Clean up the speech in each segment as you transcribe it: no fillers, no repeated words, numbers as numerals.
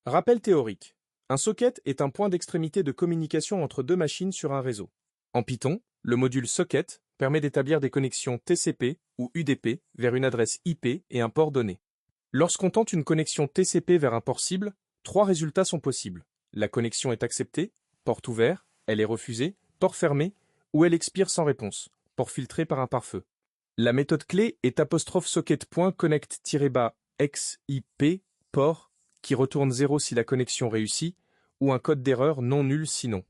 Rappel théorique. Un socket est un point d'extrémité de communication entre deux machines sur un réseau. En Python, le module socket permet d'établir des connexions TCP ou UDP vers une adresse IP et un port donné. Lorsqu'on tente une connexion TCP vers un port cible, trois résultats sont possibles. La connexion est acceptée, port ouvert, elle est refusée, port fermé, ou elle expire sans réponse, port filtré par un pare-feu. La méthode clé est 'socket.connect-xip port qui retourne 0 si la connexion réussit, ou un code d'erreur non nul sinon.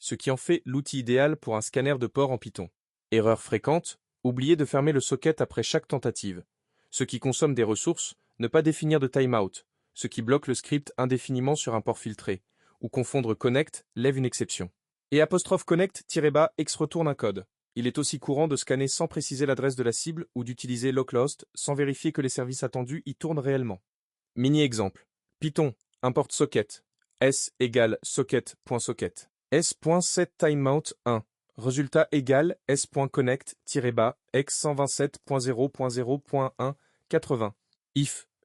Ce qui en fait l'outil idéal pour un scanner de port en Python. Erreur fréquente, oublier de fermer le socket après chaque tentative. Ce qui consomme des ressources, ne pas définir de timeout, ce qui bloque le script indéfiniment sur un port filtré, ou confondre connect lève une exception. Et 'connect-x retourne un code. Il est aussi courant de scanner sans préciser l'adresse de la cible ou d'utiliser localhost sans vérifier que les services attendus y tournent réellement. Mini-exemple. Python, import socket. S égale socket.socket. S.setTimeout1. Résultat égal s.connect-x127.0.0.1 80.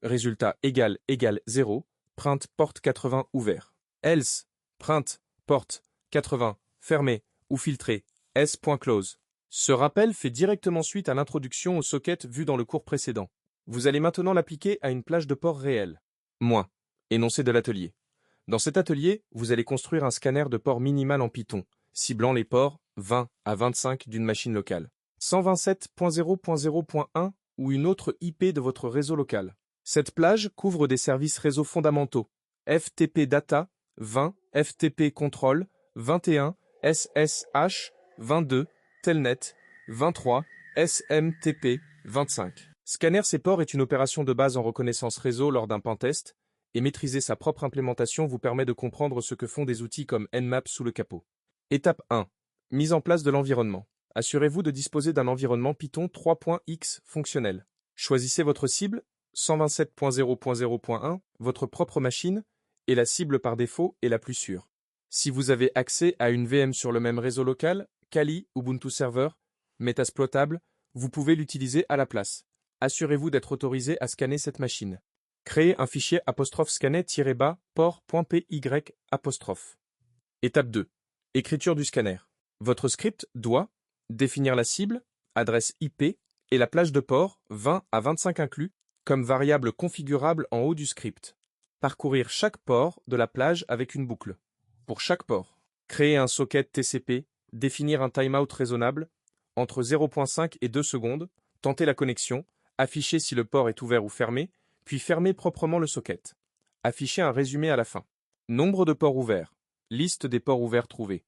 Résultat égal 0. Print porte 80 ouvert. Else. Print porte 80 fermé ou filtré. S.close. Ce rappel fait directement suite à l'introduction au socket vu dans le cours précédent. Vous allez maintenant l'appliquer à une plage de port réelle. Énoncé de l'atelier. Dans cet atelier, vous allez construire un scanner de port minimal en Python, ciblant les ports 20 à 25 d'une machine locale, 127.0.0.1 ou une autre IP de votre réseau local. Cette plage couvre des services réseau fondamentaux, FTP Data 20, FTP Control 21, SSH 22, Telnet 23, SMTP 25. Scanner ces ports est une opération de base en reconnaissance réseau lors d'un pentest, et maîtriser sa propre implémentation vous permet de comprendre ce que font des outils comme Nmap sous le capot. Étape 1. Mise en place de l'environnement. Assurez-vous de disposer d'un environnement Python 3.x fonctionnel. Choisissez votre cible, 127.0.0.1, votre propre machine, et la cible par défaut est la plus sûre. Si vous avez accès à une VM sur le même réseau local, Kali, Ubuntu Server, Metasploitable, vous pouvez l'utiliser à la place. Assurez-vous d'être autorisé à scanner cette machine. Créez un fichier 'scanner-port.py'. Étape 2. Écriture du scanner. Votre script doit définir la cible, adresse IP et la plage de port 20 à 25 inclus comme variable configurable en haut du script. Parcourir chaque port de la plage avec une boucle. Pour chaque port, créer un socket TCP, définir un timeout raisonnable, entre 0.5 et 2 secondes, tenter la connexion, afficher si le port est ouvert ou fermé, puis fermer proprement le socket. Afficher un résumé à la fin. Nombre de ports ouverts. Liste des ports ouverts trouvés.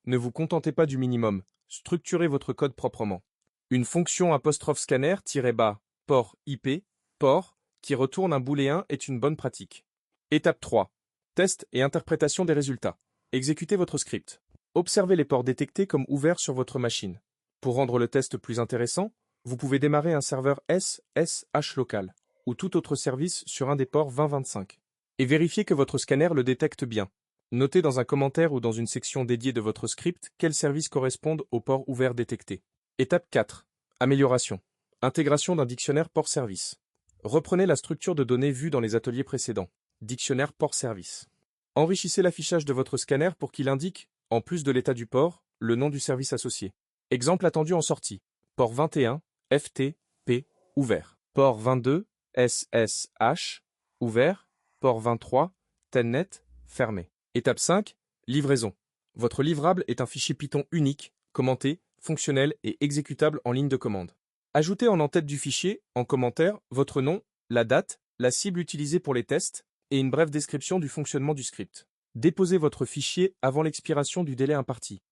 Ne vous contentez pas du minimum. Structurez votre code proprement. Une fonction 'scanner-bas port IP, port, qui retourne un booléen est une bonne pratique. Étape 3. Test et interprétation des résultats. Exécutez votre script. Observez les ports détectés comme ouverts sur votre machine. Pour rendre le test plus intéressant, vous pouvez démarrer un serveur SSH local ou tout autre service sur un des ports 2025. Et vérifiez que votre scanner le détecte bien. Notez dans un commentaire ou dans une section dédiée de votre script quels services correspondent aux ports ouverts détectés. Étape 4. Amélioration. Intégration d'un dictionnaire port-service. Reprenez la structure de données vue dans les ateliers précédents. Dictionnaire port-service. Enrichissez l'affichage de votre scanner pour qu'il indique, en plus de l'état du port, le nom du service associé. Exemple attendu en sortie. Port 21, FTP, ouvert. Port 22, SSH, ouvert. Port 23, Telnet, fermé. Étape 5, livraison. Votre livrable est un fichier Python unique, commenté, fonctionnel et exécutable en ligne de commande. Ajoutez en en-tête du fichier, en commentaire, votre nom, la date, la cible utilisée pour les tests et une brève description du fonctionnement du script. Déposez votre fichier avant l'expiration du délai imparti.